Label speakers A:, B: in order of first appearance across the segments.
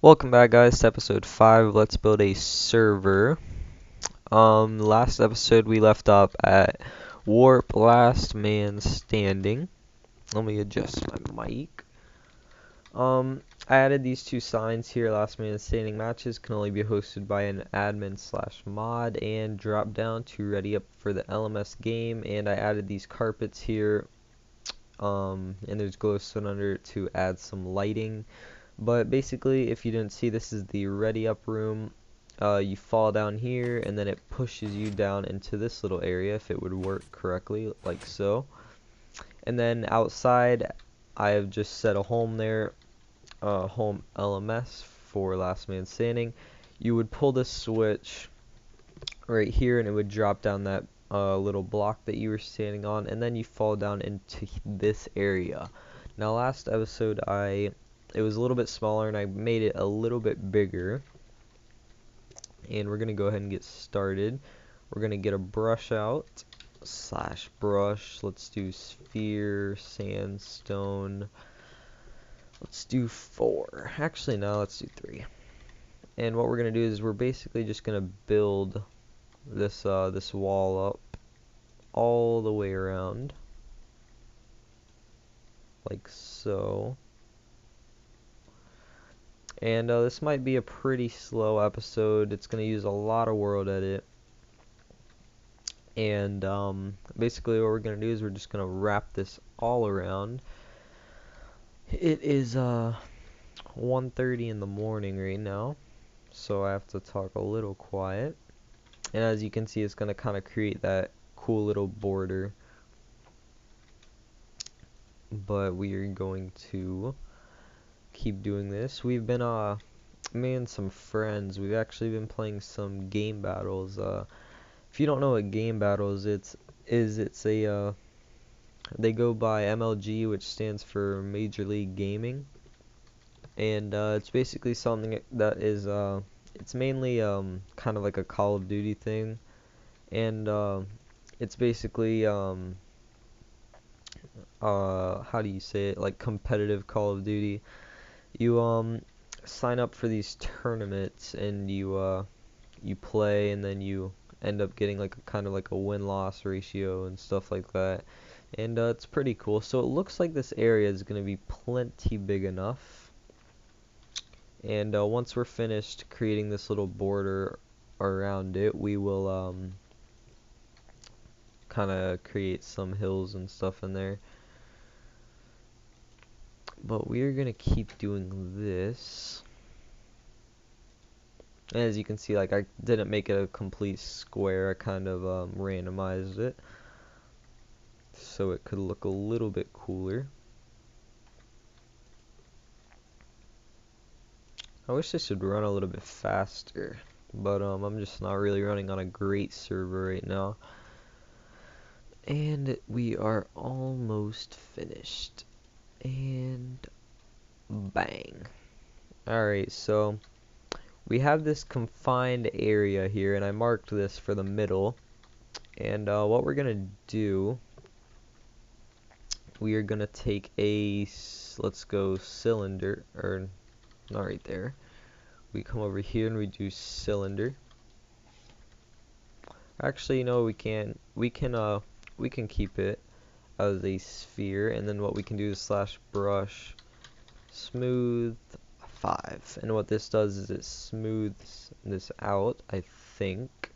A: Welcome back, guys, to episode 5. Let's build a server. Last episode we left off at Warp Last Man Standing. Let me adjust my mic. I added these two signs here. Last Man Standing matches can only be hosted by an admin/mod, and drop down to ready up for the LMS game. And I added these carpets here. And there's glowstone under it to add some lighting. But basically, if you didn't see, this is the ready up room. You fall down here and then it pushes you down into this little area if it would work correctly, like so. And then outside I have just set a home there, home LMS for Last Man Standing. You would pull this switch right here and it would drop down that little block that you were standing on, and then you fall down into this area. Now last episode it was a little bit smaller and I made it a little bit bigger, and we're gonna go ahead and get started. We're gonna get a brush out / brush. Let's do sphere, sandstone. Let's do 4. Actually no, let's do 3. And what we're gonna do is we're basically just gonna build this this wall up all the way around like so. And this might be a pretty slow episode. It's going to use a lot of world edit. And basically what we're going to do is we're just going to wrap this all around. It is 1:30 in the morning right now, so I have to talk a little quiet. And as you can see, it's going to kind of create that cool little border. But we are going to keep doing this. We've been me and some friends, we've actually been playing some game battles. If you don't know what game battles it's a they go by MLG, which stands for Major League Gaming, and it's basically something that is it's mainly kind of like a Call of Duty thing, and it's basically how do you say it, like competitive Call of Duty. You sign up for these tournaments and you play, and then you end up getting like a kind of like a win-loss ratio and stuff like that. And it's pretty cool. So it looks like this area is going to be plenty big enough. And once we're finished creating this little border around it, we will kind of create some hills and stuff in there. But we are going to keep doing this. And as you can see, like, I didn't make it a complete square. I kind of randomized it so it could look a little bit cooler. I wish this would run a little bit faster, but I'm just not really running on a great server right now. And we are almost finished. And bang. Alright, so we have this confined area here, and I marked this for the middle. And what we're gonna do, we are gonna take a, let's go cylinder, or not right there. We come over here and we do cylinder. Actually, no, we can't. We can keep it as a sphere, and then what we can do is / brush smooth 5, and what this does is it smooths this out, I think.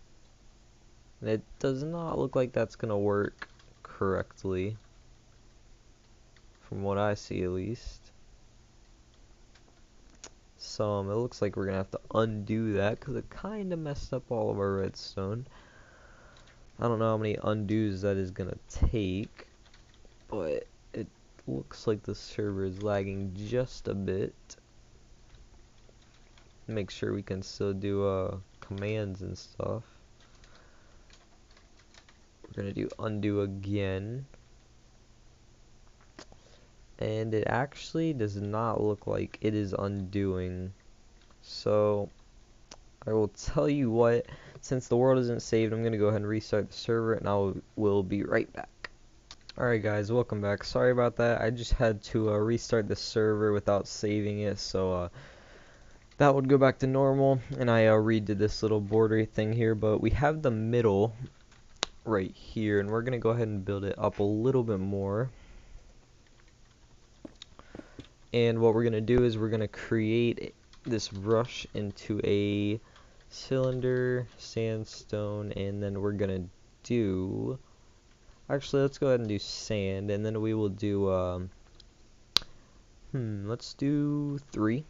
A: And it does not look like that's gonna work correctly, from what I see at least. So it looks like we're gonna have to undo that because it kind of messed up all of our redstone. I don't know how many undos that is gonna take, but it looks like the server is lagging just a bit. Make sure we can still do commands and stuff. We're gonna do undo again, and it actually does not look like it is undoing. So I will tell you what, since the world isn't saved, I'm gonna go ahead and restart the server, and will be right back. Alright guys, welcome back. Sorry about that. I just had to restart the server without saving it, so that would go back to normal, and I redid this little border thing here, but we have the middle right here, and we're gonna go ahead and build it up a little bit more. And what we're gonna do is we're gonna create this brush into a cylinder, sandstone, and then we're gonna do, actually let's go ahead and do sand, and then we will do let's do 3,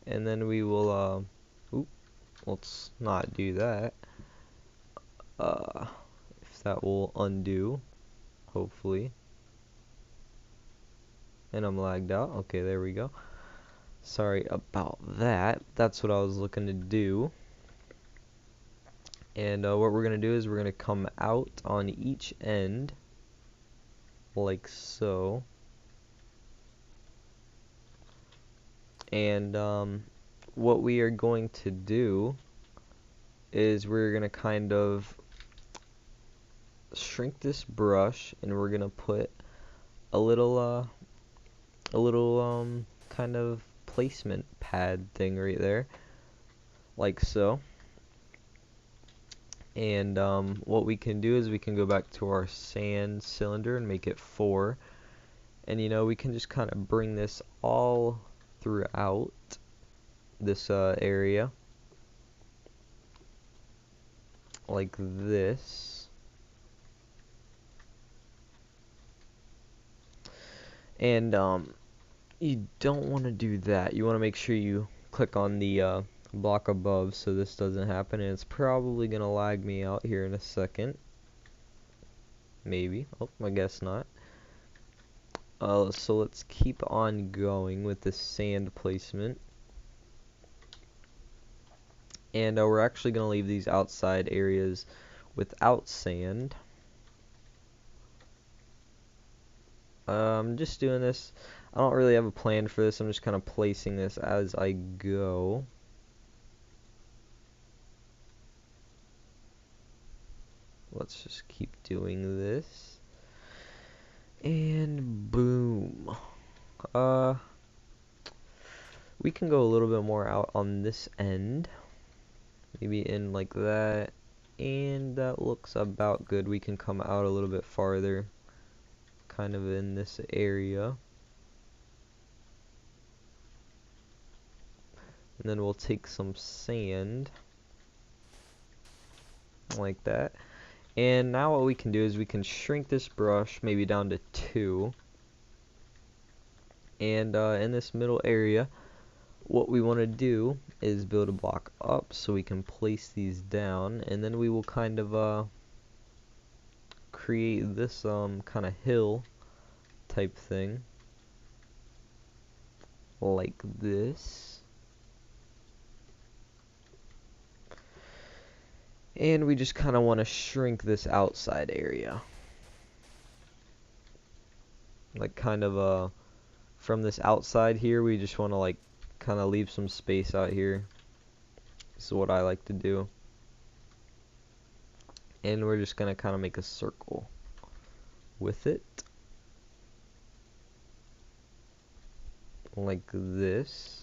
A: and then we will let's not do that. If that will undo, hopefully. And I'm lagged out. Okay, there we go. Sorry about that. That's what I was looking to do. And what we're going to do is we're going to come out on each end, like so. And what we are going to do is we're going to kind of shrink this brush, and we're going to put a little kind of placement pad thing right there, like so. And what we can do is we can go back to our sand cylinder and make it 4, and you know, we can just kind of bring this all throughout this area like this. And you don't want to do that. You want to make sure you click on the block above so this doesn't happen, and it's probably gonna lag me out here in a second. Maybe. Oh, I guess not. So let's keep on going with the sand placement. And we're actually going to leave these outside areas without sand. I'm just doing this. I don't really have a plan for this. I'm just kind of placing this as I go. Let's just keep doing this. And boom. We can go a little bit more out on this end. Maybe in like that. And that looks about good. We can come out a little bit farther, kind of in this area. And then we'll take some sand, like that. And now what we can do is we can shrink this brush maybe down to 2. And in this middle area, what we want to do is build a block up so we can place these down, and then we will kind of create this kind of hill type thing like this. And we just kind of want to shrink this outside area, like kind of from this outside here, we just want to like kind of leave some space out here. This is what I like to do. And we're just going to kind of make a circle with it, like this.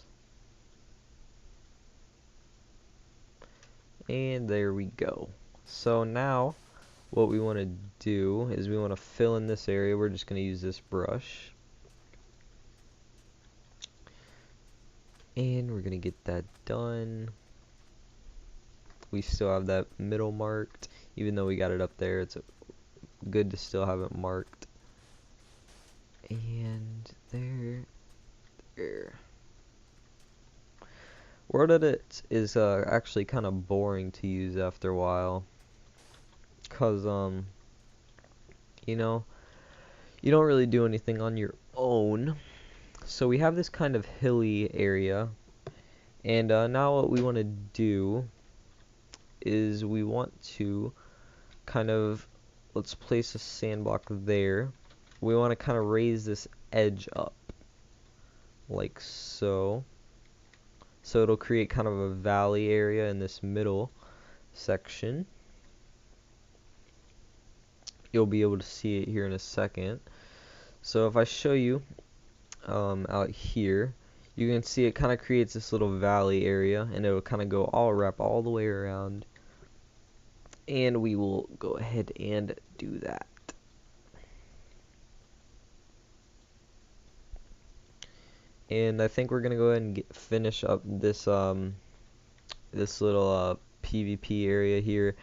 A: And there we go. So now what we want to do is we want to fill in this area. We're just going to use this brush. And we're going to get that done. We still have that middle marked. Even though we got it up there, it's good to still have it marked. And there. Word Edit is actually kind of boring to use after a while, cause you know, you don't really do anything on your own. So we have this kind of hilly area, and now what we want to do is we want to kind of, let's place a sand block there. We want to kind of raise this edge up like so. So it'll create kind of a valley area in this middle section. You'll be able to see it here in a second. So if I show you out here, You can see it kind of creates this little valley area, and it will kind of go wrap all the way around. And we will go ahead and do that. And I think we're gonna go ahead and finish up this this little PvP area here,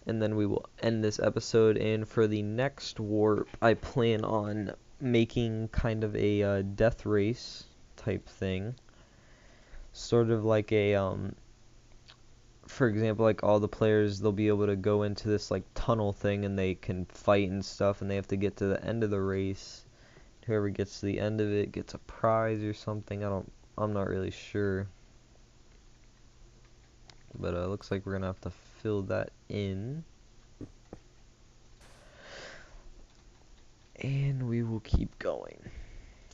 A: and then we will end this episode. And for the next warp, I plan on making kind of a death race type thing, sort of like a for example, like all the players, they'll be able to go into this like tunnel thing, and they can fight and stuff, and they have to get to the end of the race. Whoever gets to the end of it gets a prize or something. I'm not really sure. But it looks like we're gonna have to fill that in. And we will keep going.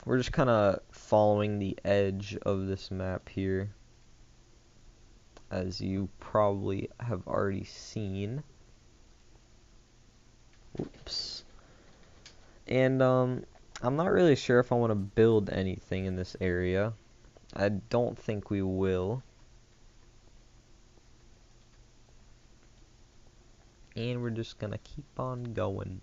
A: We're just kind of following the edge of this map here, as you probably have already seen. Whoops. And I'm not really sure if I want to build anything in this area. I don't think we will. And we're just gonna keep on going.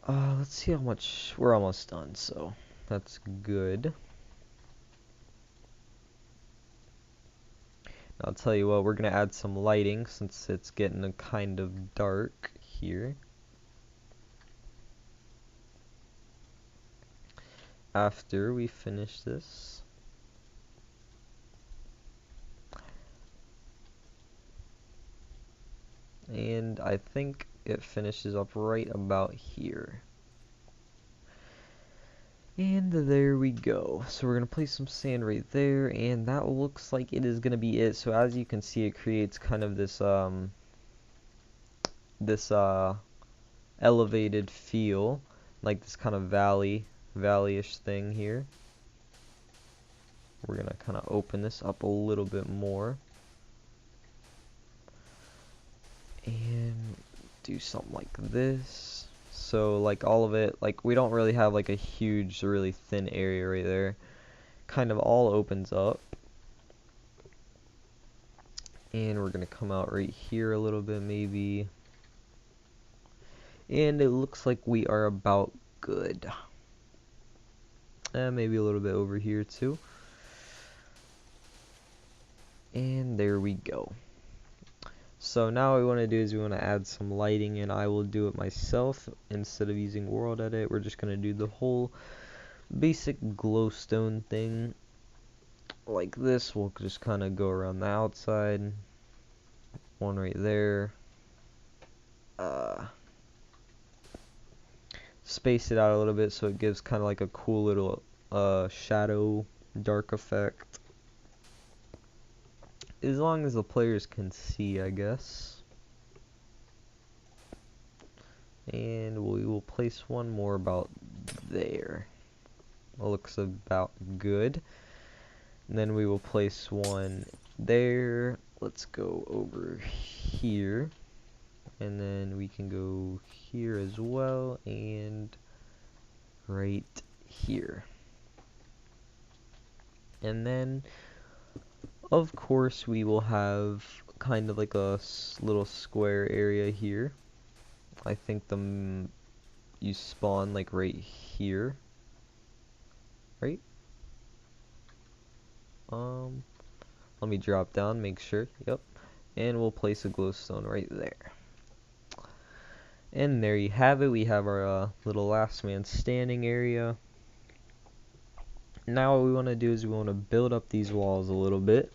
A: Let's see how much. We're almost done, so that's good. I'll tell you what, we're gonna add some lighting since it's getting kind of dark here. After we finish this. And I think it finishes up right about here. And there we go. So we're going to place some sand right there, and that looks like it is going to be it. So as you can see, it creates kind of this elevated feel, like this kind of valley-ish thing here. We're going to kind of open this up a little bit more. And do something like this. So like all of it, like we don't really have like a huge, really thin area right there. Kind of all opens up. And we're gonna come out right here a little bit maybe. And it looks like we are about good. Maybe a little bit over here too. And there we go. So now what we want to do is we want to add some lighting, and I will do it myself instead of using World Edit. We're just going to do the whole basic glowstone thing like this. We'll just kind of go around the outside. One right there. Space it out a little bit so it gives kind of like a cool little shadow dark effect. As long as the players can see, I guess. And we will place one more about there. It looks about good. And then we will place one there. Let's go over here. And then we can go here as well, and right here. And then of course we will have kind of like a little square area here. I think you spawn like right here, right? Let me drop down, make sure. Yep. And we'll place a glowstone right there. And there you have it. We have our little last man standing area. Now what we want to do is we want to build up these walls a little bit.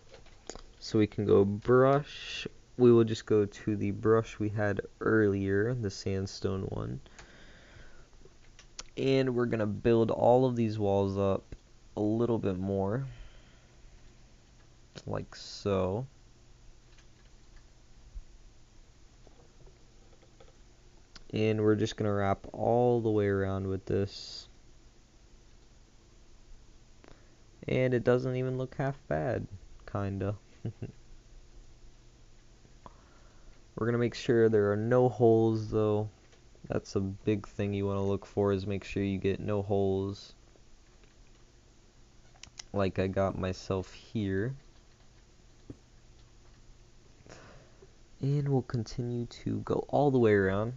A: So we can go brush. We will just go to the brush we had earlier, the sandstone one. And we're going to build all of these walls up a little bit more. Like so. And we're just going to wrap all the way around with this. And it doesn't even look half bad, kinda. We're gonna make sure there are no holes though. That's a big thing you want to look for, is make sure you get no holes. like I got myself here. And we'll continue to go all the way around.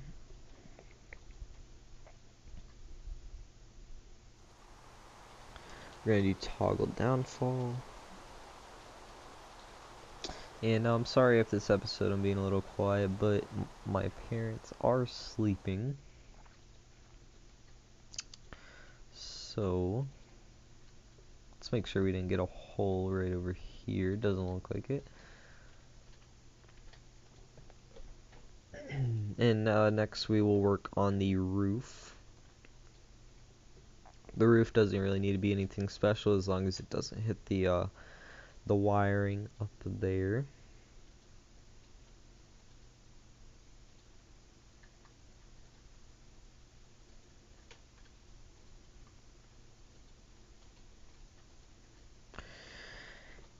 A: We're gonna do toggle downfall. And I'm sorry if this episode I'm being a little quiet, but my parents are sleeping. So let's make sure we didn't get a hole right over here. Doesn't look like it. And next we will work on the roof. The roof doesn't really need to be anything special as long as it doesn't hit the wiring up there.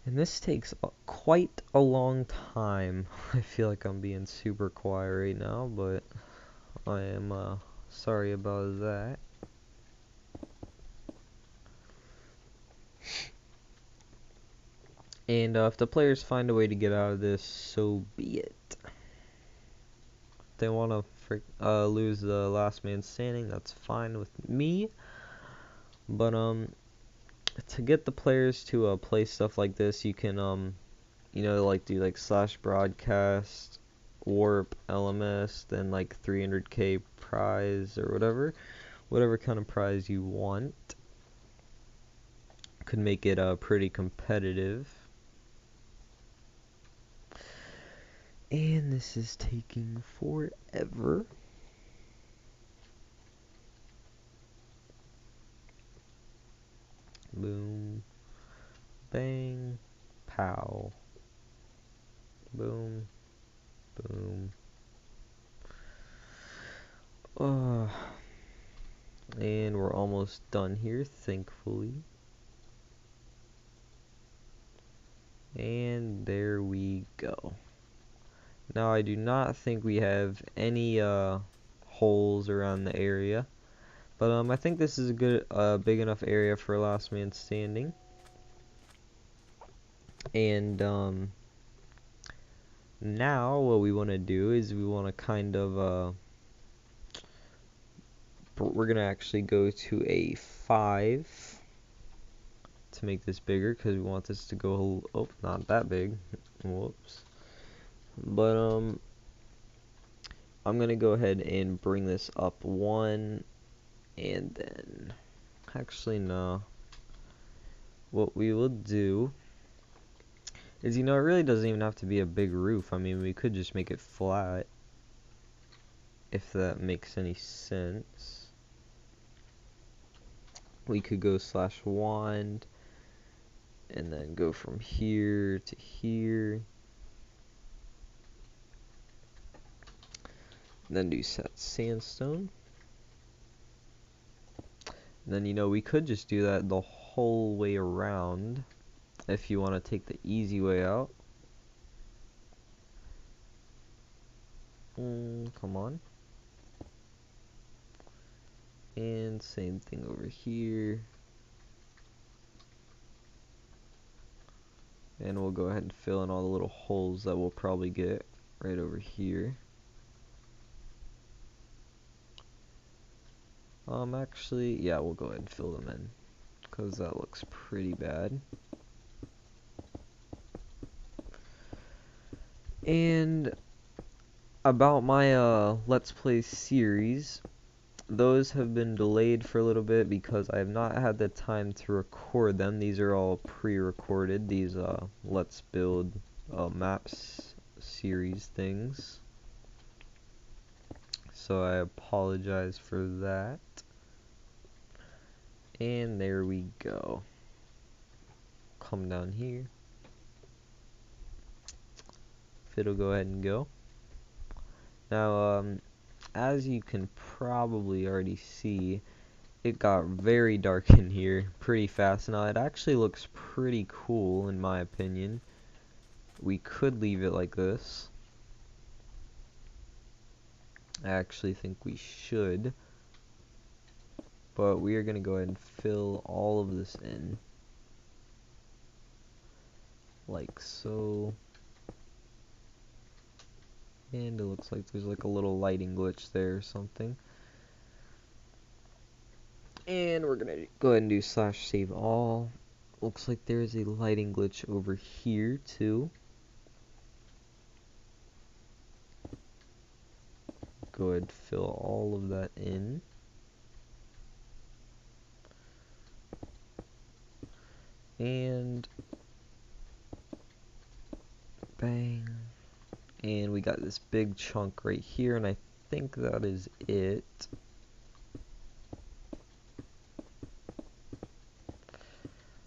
A: And this takes quite a long time. I feel like I'm being super quiet right now, but I am sorry about that. And if the players find a way to get out of this, so be it. If they want to lose the last man standing, that's fine with me. But to get the players to play stuff like this, you can you know, like do like /broadcast, warp, LMS, then like 300k prize or whatever kind of prize you want. Could make it pretty competitive. And this is taking forever. Boom, bang, pow. Boom, boom. And we're almost done here, thankfully. And there we go. Now I do not think we have any holes around the area, but I think this is a good big enough area for last man standing. And now what we want to do is we want to kind of we're gonna actually go to a 5 to make this bigger because we want this to go not that big. Whoops. But I'm gonna go ahead and bring this up 1, and then actually no. What we will do is, you know, it really doesn't even have to be a big roof. I mean, we could just make it flat, if that makes any sense. We could go /wand and then go from here to here, then do set sandstone. And then, you know, we could just do that the whole way around if you want to take the easy way out. Come on. And same thing over here. And we'll go ahead and fill in all the little holes that we'll probably get right over here. Actually, yeah, we'll go ahead and fill them in, because that looks pretty bad. And about my Let's Play series, those have been delayed for a little bit because I have not had the time to record them. These are all pre-recorded, these Let's Build Maps series things. So I apologize for that. And there we go. Come down here. If it'll go ahead and go. Now, as you can probably already see, it got very dark in here pretty fast. Now, it actually looks pretty cool in my opinion. We could leave it like this. I actually think we should. But we are going to go ahead and fill all of this in. like so. And it looks like there's like a little lighting glitch there or something. And we're gonna go ahead and do /save all. Looks like there's a lighting glitch over here too. Go ahead and fill all of that in. And bang. And we got this big chunk right here, and I think that is it.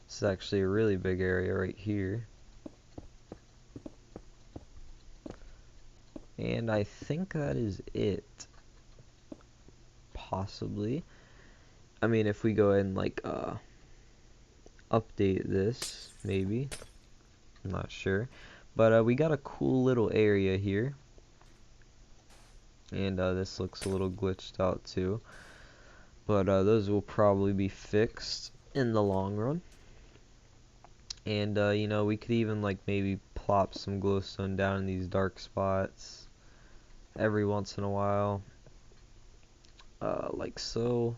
A: This is actually a really big area right here. And I think that is it. Possibly. I mean, if we go ahead and like update this, maybe. I'm not sure. But we got a cool little area here. And this looks a little glitched out too. But those will probably be fixed in the long run. And you know, we could even like maybe plop some glowstone down in these dark spots every once in a while. Like so.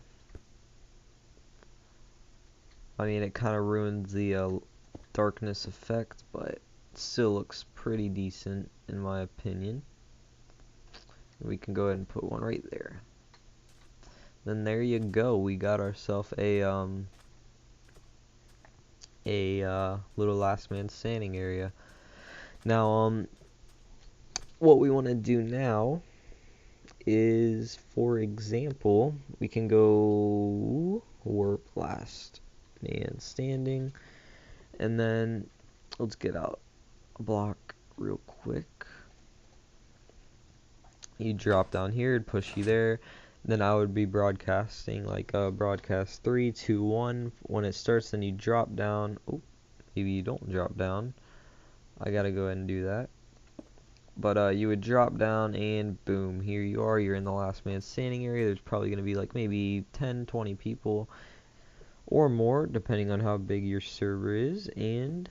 A: I mean, it kind of ruins the darkness effect, but it still looks pretty decent in my opinion. We can go ahead and put one right there. Then there you go. We got ourselves a little last man standing area. Now what we want to do now is, for example, we can go warp last man standing, and then let's get out a block real quick. You drop down here, it'd push you there. Then I would be broadcasting like broadcast 3, 2, 1. When it starts, then you drop down. Oh, maybe you don't drop down. I gotta go ahead and do that. But you would drop down and boom, here you are. You're in the last man standing area. There's probably gonna be like maybe 10, 20 people or more, depending on how big your server is, and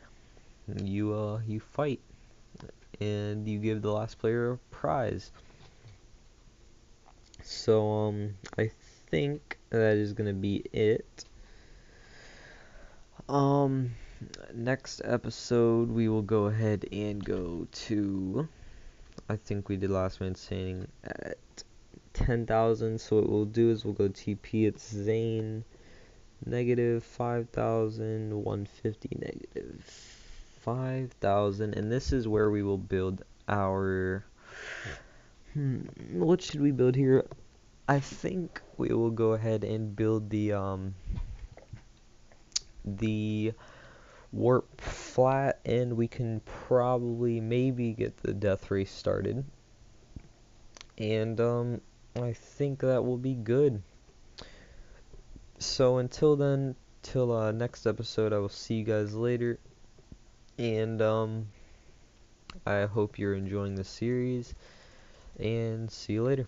A: you fight and you give the last player a prize. So I think that is gonna be it. Next episode we will go ahead and go to, I think we did last man standing at 10,000. So what we'll do is we'll go TP. It's Zane negative 5,150 negative 5,000, and this is where we will build our what should we build here? I think we will go ahead and build the warp flat, and we can probably maybe get the death race started, and I think that will be good. So until then, till next episode, I will see you guys later, and I hope you're enjoying the series, and see you later.